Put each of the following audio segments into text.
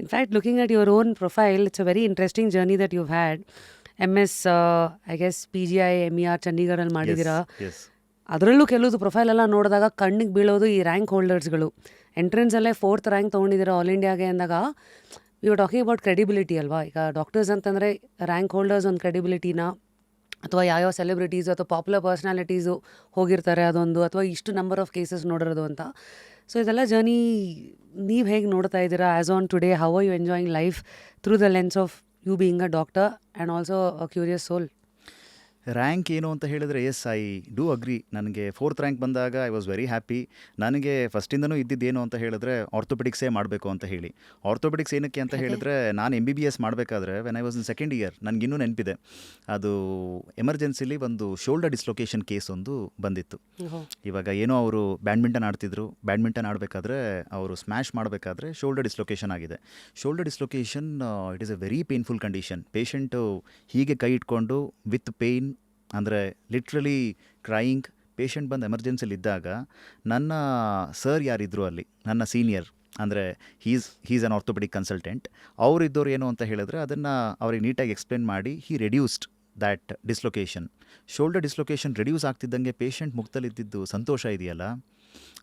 In fact, looking at your own profile, it's a very interesting journey that you've had. MS, I guess PGI, MER ಚಂಡೀಗಢಲ್ಲಿ ಮಾಡಿದ್ದೀರಾ. S ಅದರಲ್ಲೂ ಕೆಲವುದು profile ಎಲ್ಲ ನೋಡಿದಾಗ ಕಣ್ಣಿಗೆ ಬೀಳೋದು ಈ rank ಹೋಲ್ಡರ್ಸ್ಗಳು. ಎಂಟ್ರೆನ್ಸಲ್ಲೇ 4th ರ್ಯಾಂಕ್ ತೊಗೊಂಡಿದ್ದೀರಾ ಆಲ್ ಇಂಡಿಯಾಗೆ ಅಂದಾಗ you are talking about credibility ಅಲ್ವಾ. ಈಗ ಡಾಕ್ಟರ್ಸ್ ಅಂತಂದರೆ ರ್ಯಾಂಕ್ ಹೋಲ್ಡರ್ಸ್ ಒಂದು ಕ್ರೆಡಿಬಿಲಿಟಿನ, ಅಥವಾ ಯಾವ್ಯಾವ ಸೆಲೆಬ್ರಿಟೀಸು ಅಥವಾ ಪಾಪ್ಯುಲರ್ ಪರ್ಸ್ನಾಲಿಟೀಸು ಹೋಗಿರ್ತಾರೆ ಅದೊಂದು, ಅಥವಾ ಇಷ್ಟು ನಂಬರ್ ಆಫ್ ಕೇಸಸ್ ನೋಡಿರೋದು ಅಂತ. ಸೊ ಇದೆಲ್ಲ ಜರ್ನಿ ನೀವು ಹೇಗೆ ನೋಡ್ತಾ ಇದ್ದೀರಾ as on today? How are you enjoying life through the lens of you being a doctor and also a curious soul? Rank ಏನು ಅಂತ ಹೇಳಿದರೆ ಎಸ್ ಐ ಡೂ ಅಗ್ರಿ. ನನಗೆ 4th ರ್ಯಾಂಕ್ ಬಂದಾಗ ಐ ವಾಸ್ ವೆರಿ ಹ್ಯಾಪಿ. ನನಗೆ ಫಸ್ಟಿಂದನೂ ಇದ್ದಿದ್ದೇನು ಅಂತ ಹೇಳಿದ್ರೆ ಆರ್ಥೋಪೆಡಿಕ್ಸೇ ಮಾಡಬೇಕು ಅಂತ ಹೇಳಿ. ಆರ್ಥೋಪೆಡಿಕ್ಸ್ ಏನಕ್ಕೆ ಅಂತ ಹೇಳಿದ್ರೆ ನಾನು MBBS ಮಾಡಬೇಕಾದ್ರೆ when I was in 2nd year, ನನಗಿನ್ನೂ ನೆನಪಿದೆ, ಅದು ಎಮರ್ಜೆನ್ಸಿಲಿ ಒಂದು ಶೋಲ್ಡರ್ ಡಿಸ್ಲೊಕೇಶನ್ ಕೇಸ್ ಒಂದು ಬಂದಿತ್ತು. ಇವಾಗ ಏನೋ ಅವರು ಬ್ಯಾಡ್ಮಿಂಟನ್ ಆಡ್ತಿದ್ರು, ಬ್ಯಾಡ್ಮಿಂಟನ್ ಆಡಬೇಕಾದ್ರೆ ಅವರು ಸ್ಮ್ಯಾಶ್ ಮಾಡಬೇಕಾದ್ರೆ ಶೋಲ್ಡರ್ ಡಿಸ್ಲೊಕೇಶನ್ ಆಗಿದೆ. Shoulder dislocation it is A very painful condition. Patient ಹೀಗೆ ಕೈ ಇಟ್ಕೊಂಡು ವಿತ್ ಪೇಯ್ನ್, ಅಂದರೆ ಲಿಟ್ರಲಿ ಕ್ರೈಯಿಂಗ್, ಪೇಷಂಟ್ ಬಂದು ಎಮರ್ಜೆನ್ಸಿಲಿ ಇದ್ದಾಗ ನನ್ನ ಸರ್ ಯಾರಿದ್ರು ಅಲ್ಲಿ, ನನ್ನ ಸೀನಿಯರ್, ಅಂದರೆ ಹೀಸ್ ಅನ್ ಆರ್ಥೋಪೆಡಿಕ್ ಕನ್ಸಲ್ಟೆಂಟ್, ಅವರಿದ್ದವ್ರು ಏನು ಅಂತ ಹೇಳಿದ್ರೆ ಅದನ್ನು ಅವ್ರಿಗೆ ನೀಟಾಗಿ ಎಕ್ಸ್ಪ್ಲೇನ್ ಮಾಡಿ he reduced that dislocation. Shoulder dislocation reduce ಆಗ್ತಿದ್ದಂಗೆ ಪೇಷಂಟ್ ಮುಖದಲ್ಲಿದ್ದಿದ್ದು ಸಂತೋಷ ಇದೆಯಲ್ಲ,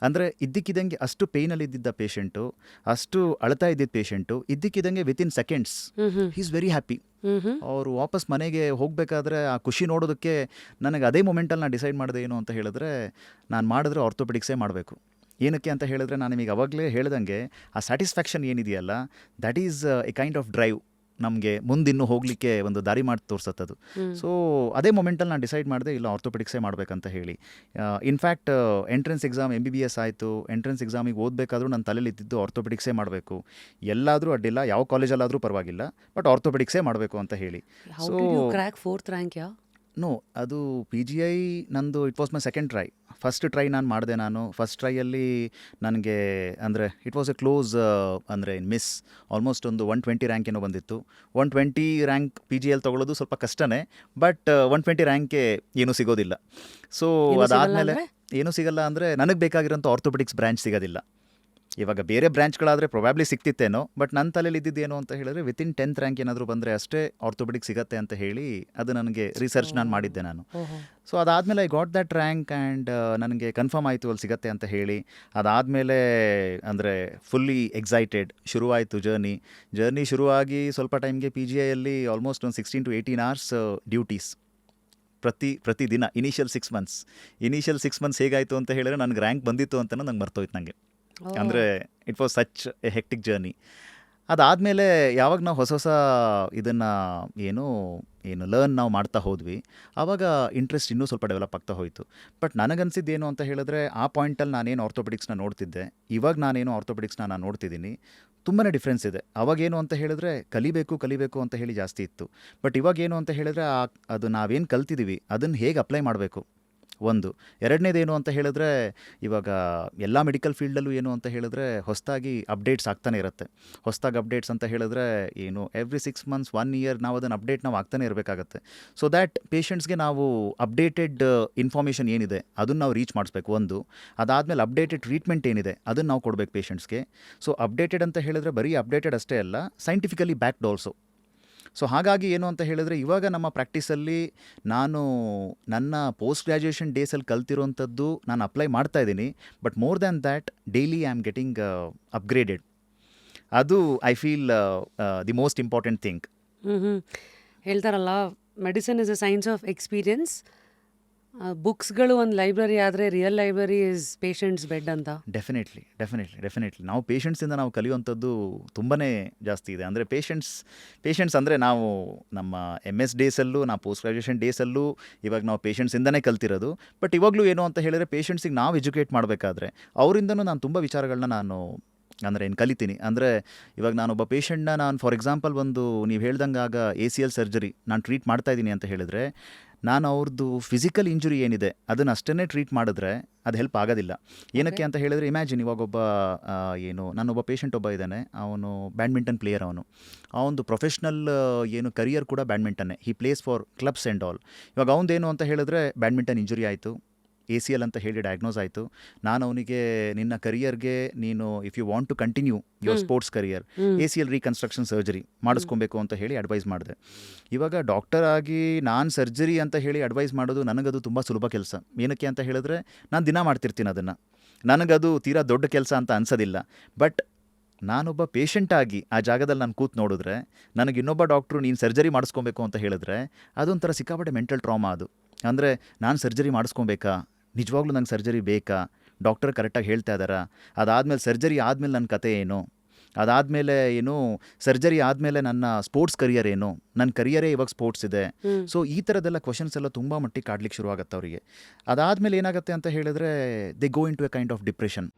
ಅಂದರೆ ಇದ್ದಕ್ಕಿದ್ದಂಗೆ ಅಷ್ಟು ಪೇಯ್ನಲ್ಲಿದ್ದ ಪೇಷಂಟು, ಅಷ್ಟು ಅಳ್ತಾ ಇದ್ದಿದ್ದ ಪೇಷಂಟು ಇದ್ದಕ್ಕಿದ್ದಂಗೆ within seconds he is very happy. ಅವರು ವಾಪಸ್ ಮನೆಗೆ ಹೋಗಬೇಕಾದ್ರೆ ಆ ಖುಷಿ ನೋಡೋದಕ್ಕೆ ನನಗೆ ಅದೇ ಮೂಮೆಂಟಲ್ಲಿ ನಾನು ಡಿಸೈಡ್ ಮಾಡಿದೆ ಏನು ಅಂತ ಹೇಳಿದ್ರೆ ನಾನು ಮಾಡಿದ್ರೆ ಆರ್ಥೋಪೆಡಿಕ್ಸೇ ಮಾಡಬೇಕು. ಏನಕ್ಕೆ ಅಂತ ಹೇಳಿದ್ರೆ ನಾನು ನಿಮಗೆ ಅವಾಗಲೇ ಹೇಳ್ದಂಗೆ ಆ ಸ್ಯಾಟಿಸ್ಫ್ಯಾಕ್ಷನ್ ಏನಿದೆಯಲ್ಲ, that is A kind of drive, ನಮಗೆ ಮುಂದಿನ್ನೂ ಹೋಗಲಿಕ್ಕೆ ಒಂದು ದಾರಿ ಮಾಡಿ ತೋರಿಸತ್ತದು. ಸೊ ಅದೇ ಮೊಮೆಂಟಲ್ಲಿ ನಾನು ಡಿಸೈಡ್ ಮಾಡಿದೆ ಇಲ್ಲ ಆರ್ಥೋಪೆಡಿಕ್ಸೇ ಮಾಡಬೇಕಂತ ಹೇಳಿ. ಇನ್ಫ್ಯಾಕ್ಟ್ ಎಂಟ್ರೆನ್ಸ್ ಎಕ್ಸಾಮ್ MBBS ಆಯಿತು. ಎಂಟ್ರೆನ್ಸ್ ಎಕ್ಸಾಮಿಗೆ ಓದಬೇಕಾದ್ರೂ ನನ್ನ ತಲೆಯಲ್ಲಿ ಇದ್ದಿದ್ದು ಆರ್ಥೋಪೆಡಿಕ್ಸೇ ಮಾಡಬೇಕು, ಎಲ್ಲಾದರೂ ಅಡ್ಡಿಲ್ಲ, ಯಾವ ಕಾಲೇಜಲ್ಲಾದರೂ ಪರವಾಗಿಲ್ಲ, ಬಟ್ ಆರ್ಥೋಪೆಡಿಕ್ಸೇ ಮಾಡಬೇಕು ಅಂತ ಹೇಳಿ. How did you crack 4th rank? No, ಅದು PGI ನಂದು it was my 2nd try. First try ನಾನು ಮಾಡಿದೆ. ಫಸ್ಟ್ ಟ್ರೈಯಲ್ಲಿ ನನಗೆ ಅಂದರೆ ಇಟ್ ವಾಸ್ ಎ ಕ್ಲೋಸ್, ಅಂದರೆ ಮಿಸ್, ಆಲ್ಮೋಸ್ಟ್ ಒಂದು 120 ರ್ಯಾಂಕ್ ಏನೋ ಬಂದಿತ್ತು. 120 ರ್ಯಾಂಕ್ PGL ತೊಗೊಳ್ಳೋದು ಸ್ವಲ್ಪ ಕಷ್ಟನೇ, ಬಟ್ 120 ರ್ಯಾಂಕೆ ಏನೂ ಸಿಗೋದಿಲ್ಲ. ಸೊ ಅದಾದಮೇಲೆ ಏನೂ ಸಿಗಲ್ಲ ಅಂದರೆ ನನಗೆ ಬೇಕಾಗಿರೋಂಥ ಆರ್ಥೋಪೆಡಿಕ್ಸ್ ಬ್ರ್ಯಾಂಚ್ ಸಿಗೋದಿಲ್ಲ. ಇವಾಗ ಬೇರೆ ಬ್ರ್ಯಾಂಚ್ಗಳಾದರೆ ಪ್ರೊಬ್ಯಾಬ್ಲಿ ಸಿಗ್ತಿತ್ತೇನೋ, ಬಟ್ ನನ್ನ ತಲೆಯಲ್ಲಿ ಇದ್ದಿದ್ದೇನು ಅಂತ ಹೇಳಿದ್ರೆ ವಿತಿನ್ 10th ರ್ಯಾಂಕ್ ಏನಾದರೂ ಬಂದರೆ ಅಷ್ಟೇ ಆರ್ಥೋಪೆಡಿಕ್ ಸಿಗತ್ತೆ ಅಂತ ಹೇಳಿ ಅದು ನನಗೆ ರಿಸರ್ಚ್ ನಾನು ಮಾಡಿದ್ದೆ ನಾನು. ಸೊ ಅದಾದಮೇಲೆ I got that rank and ನನಗೆ ಕನ್ಫರ್ಮ್ ಆಯಿತು ಅಲ್ಲಿ ಸಿಗತ್ತೆ ಅಂತ ಹೇಳಿ. ಅದಾದಮೇಲೆ ಅಂದರೆ ಫುಲ್ಲಿ ಎಕ್ಸೈಟೆಡ್ ಶುರುವಾಯಿತು ಜರ್ನಿ ಶುರುವಾಗಿ ಸ್ವಲ್ಪ ಟೈಮ್ಗೆ PGIಯಲ್ಲಿ ಆಲ್ಮೋಸ್ಟ್ ಒಂದು 16 to 18 hours ಡ್ಯೂಟೀಸ್ ಪ್ರತಿ ದಿನ. ಇನಿಷಿಯಲ್ 6 months ಹೇಗಾಯಿತು ಅಂತ ಹೇಳಿದ್ರೆ ನನಗೆ ರ್ಯಾಂಕ್ ಬಂದಿತ್ತು ಅಂತ ನಂಗೆ ಮರ್ತೋಯ್ತು ನನಗೆ. ಅಂದರೆ it was such A hectic journey. ಅದಾದಮೇಲೆ ಯಾವಾಗ ನಾವು ಹೊಸ ಇದನ್ನು ಏನು ಲರ್ನ್ ನಾವು ಮಾಡ್ತಾ ಹೋದ್ವಿ, ಆವಾಗ ಇಂಟ್ರೆಸ್ಟ್ ಇನ್ನೂ ಸ್ವಲ್ಪ ಡೆವಲಪ್ ಆಗ್ತಾ ಹೋಯಿತು. ಬಟ್ ನನಗನ್ಸಿದ್ದೇನು ಅಂತ ಹೇಳಿದ್ರೆ ಆ ಪಾಯಿಂಟಲ್ಲಿ ನಾನೇನು ಆರ್ಥೋಪೆಡಿಕ್ಸ್ನ ನೋಡ್ತಿದ್ದೆ, ಇವಾಗ ನಾನೇನು ಆರ್ಥೋಪೆಡಿಕ್ಸ್ನ ನಾನು ನೋಡ್ತಿದ್ದೀನಿ, ತುಂಬಾ ಡಿಫ್ರೆನ್ಸ್ ಇದೆ. ಅವಾಗೇನು ಅಂತ ಹೇಳಿದ್ರೆ ಕಲಿಬೇಕು ಅಂತ ಹೇಳಿ ಜಾಸ್ತಿ ಇತ್ತು. ಬಟ್ ಇವಾಗೇನು ಅಂತ ಹೇಳಿದ್ರೆ ಅದು ನಾವೇನು ಕಲ್ತಿದ್ದೀವಿ ಅದನ್ನು ಹೇಗೆ ಅಪ್ಲೈ ಮಾಡಬೇಕು ಒಂದು. ಎರಡನೇದೇನು ಅಂತ ಹೇಳಿದ್ರೆ ಇವಾಗ ಎಲ್ಲ ಮೆಡಿಕಲ್ ಫೀಲ್ಡಲ್ಲೂ ಏನು ಅಂತ ಹೇಳಿದ್ರೆ ಹೊಸದಾಗಿ ಅಪ್ಡೇಟ್ಸ್ ಆಗ್ತಾನೆ ಇರುತ್ತೆ. ಹೊಸದಾಗಿ ಅಪ್ಡೇಟ್ಸ್ ಅಂತ ಹೇಳಿದ್ರೆ ಏನು ಎವ್ರಿ 6 months 1 year ನಾವು ಅದನ್ನು ಅಪ್ಡೇಟ್ ನಾವು ಆಗ್ತಾನೆ ಇರಬೇಕಾಗತ್ತೆ. ಸೊ ದ್ಯಾಟ್ ಪೇಷಂಟ್ಸ್ಗೆ ನಾವು ಅಪ್ಡೇಟೆಡ್ ಇನ್ಫಾರ್ಮೇಷನ್ ಏನಿದೆ ಅದನ್ನು ನಾವು ರೀಚ್ ಮಾಡಿಸ್ಬೇಕು ಒಂದು. ಅದಾದಮೇಲೆ ಅಪ್ಡೇಟೆಡ್ ಟ್ರೀಟ್ಮೆಂಟ್ ಏನಿದೆ ಅದನ್ನು ನಾವು ಕೊಡಬೇಕು ಪೇಷಂಟ್ಸ್ಗೆ. ಸೊ ಅಪ್ಡೇಟೆಡ್ ಅಂತ ಹೇಳಿದ್ರೆ ಬರೀ ಅಪ್ಡೇಟೆಡ್ ಅಷ್ಟೇ ಅಲ್ಲ, ಸೈಂಟಿಫಿಕಲಿ ಬ್ಯಾಕ್ಡ್ ಆಲ್ಸೋ. ಸೊ ಹಾಗಾಗಿ ಏನು ಅಂತ ಹೇಳಿದ್ರೆ ಇವಾಗ ನಮ್ಮ ಪ್ರಾಕ್ಟೀಸಲ್ಲಿ ನಾನು ನನ್ನ ಪೋಸ್ಟ್ ಗ್ರ್ಯಾಜುಯೇಷನ್ ಡೇಸಲ್ಲಿ ಕಲ್ತಿರೋಂಥದ್ದು ನಾನು ಅಪ್ಲೈ ಮಾಡ್ತಾ ಇದ್ದೀನಿ. But more than that daily I am getting upgraded. ಅದು I feel the most important thing. ಹೇಳ್ತಾರಲ್ಲ, medicine is a science of experience. ಬುಕ್ಸ್ಗಳು ಒಂದು ಲೈಬ್ರರಿ ಆದರೆ real library is patients bed ಅಂತ. ಡೆಫಿನೆಟ್ಲಿ ನಾವು ಪೇಷಂಟ್ಸಿಂದ ನಾವು ಕಲಿಯುವಂಥದ್ದು ತುಂಬಾ ಜಾಸ್ತಿ ಇದೆ. ಅಂದರೆ ಪೇಷಂಟ್ಸ್ ಅಂದರೆ ನಾವು ನಮ್ಮ MS ಡೇಸಲ್ಲೂ ನಾವು ಪೋಸ್ಟ್ ಗ್ರ್ಯಾಜುಯೇಷನ್ ಡೇಸಲ್ಲೂ ಇವಾಗ ನಾವು ಪೇಷಂಟ್ಸಿಂದನೇ ಕಲ್ತಿರೋದು. ಬಟ್ ಇವಾಗಲೂ ಏನು ಅಂತ ಹೇಳಿದ್ರೆ ಪೇಷಂಟ್ಸಿಗೆ ನಾವು ಎಜುಕೇಟ್ ಮಾಡಬೇಕಾದ್ರೆ ಅವರಿಂದನೂ ನಾನು ತುಂಬ ವಿಚಾರಗಳನ್ನ ನಾನು ಅಂದರೆ ಏನು ಕಲಿತೀನಿ. ಅಂದರೆ ಇವಾಗ ನಾನೊಬ್ಬ ಪೇಷಂಟ್ನ ನಾನು ಫಾರ್ ಎಕ್ಸಾಂಪಲ್ ಒಂದು ನೀವು ಹೇಳ್ದಂಗೆ ಆಗ ACL ಸರ್ಜರಿ ನಾನು ಟ್ರೀಟ್ ಮಾಡ್ತಾಯಿದ್ದೀನಿ ಅಂತ ಹೇಳಿದ್ರೆ ನಾನು ಅವ್ರದ್ದು ಫಿಸಿಕಲ್ ಇಂಜುರಿ ಏನಿದೆ ಅದನ್ನು ಅಷ್ಟೇ ಟ್ರೀಟ್ ಮಾಡಿದ್ರೆ ಅದು ಹೆಲ್ಪ್ ಆಗೋದಿಲ್ಲ. ಏನಕ್ಕೆ ಅಂತ ಹೇಳಿದ್ರೆ ಇಮ್ಯಾಜಿನ್ ಇವಾಗ ನಾನೊಬ್ಬ ಪೇಷಂಟ್ ಒಬ್ಬ ಇದ್ದಾನೆ, ಅವನು ಬ್ಯಾಡ್ಮಿಂಟನ್ ಪ್ಲೇಯರ್, ಅವನದು ಪ್ರೊಫೆಷ್ನಲ್ ಕರಿಯರ್ ಕೂಡ ಬ್ಯಾಡ್ಮಿಂಟನ್ನೇ. He plays for clubs and all. ಇವಾಗ ಅವನದೇನು ಅಂತ ಹೇಳಿದ್ರೆ ಬ್ಯಾಡ್ಮಿಂಟನ್ ಇಂಜುರಿ ಆಯಿತು, ACL ಅಂತ ಹೇಳಿ ಡಯಾಗ್ನೋಸ್ ಆಯಿತು. ನಾನು ಅವನಿಗೆ ನಿನ್ನ ಕರಿಯರ್ಗೆ ನೀನು if you want to continue your sports career ACL reconstruction surgery ಮಾಡಿಸ್ಕೊಬೇಕು ಅಂತ ಹೇಳಿ ಅಡ್ವೈಸ್ ಮಾಡಿದೆ. ಇವಾಗ ಡಾಕ್ಟರ್ ಆಗಿ ನಾನು ಸರ್ಜರಿ ಅಂತ ಹೇಳಿ ಅಡ್ವೈಸ್ ಮಾಡೋದು ನನಗದು ತುಂಬ ಸುಲಭ ಕೆಲಸ. ಏನಕ್ಕೆ ಅಂತ ಹೇಳಿದ್ರೆ ನಾನು ದಿನ ಮಾಡ್ತಿರ್ತೀನಿ ಅದನ್ನು. ನನಗದು ತೀರಾ ದೊಡ್ಡ ಕೆಲಸ ಅಂತ ಅನ್ಸೋದಿಲ್ಲ. ಬಟ್ ನಾನೊಬ್ಬ ಪೇಷಂಟಾಗಿ ಆ ಜಾಗದಲ್ಲಿ ನಾನು ಕೂತು ನೋಡಿದ್ರೆ ನನಗೆ ಇನ್ನೊಬ್ಬ ಡಾಕ್ಟ್ರು ನೀನು ಸರ್ಜರಿ ಮಾಡಿಸ್ಕೊಬೇಕು ಅಂತ ಹೇಳಿದ್ರೆ ಅದೊಂಥರ ಸಿಕ್ಕಾಪಟ್ಟೆ ಮೆಂಟಲ್ ಟ್ರಾಮಾ ಅದು. ಅಂದರೆ ನಾನು ಸರ್ಜರಿ ಮಾಡಿಸ್ಕೊಬೇಕಾ, ನಿಜವಾಗ್ಲೂ ನಂಗೆ ಸರ್ಜರಿ ಬೇಕಾ, ಡಾಕ್ಟರ್ ಕರೆಕ್ಟಾಗಿ ಹೇಳ್ತಾ ಇದ್ದಾರಾ, ಅದಾದಮೇಲೆ ಸರ್ಜರಿ ಆದಮೇಲೆ ನನ್ನ ಕತೆ ಏನು, ಅದಾದಮೇಲೆ ಏನು ಸರ್ಜರಿ ಆದಮೇಲೆ ನನ್ನ ಸ್ಪೋರ್ಟ್ಸ್ ಕರಿಯರ್ ಏನು, ನನ್ನ ಕರಿಯರೇ ಇವಾಗ ಸ್ಪೋರ್ಟ್ಸ್ ಇದೆ. ಸೊ ಈ ಥರದ್ದೆಲ್ಲ ಕ್ವಶನ್ಸ್ ಎಲ್ಲ ತುಂಬ ಮಟ್ಟಿಗೆ ಕಾಡ್ಲಿಕ್ಕೆ ಶುರುವಾಗುತ್ತೆ ಅವರಿಗೆ. ಅದಾದಮೇಲೆ ಏನಾಗುತ್ತೆ ಅಂತ ಹೇಳಿದ್ರೆ they go into a kind of depression.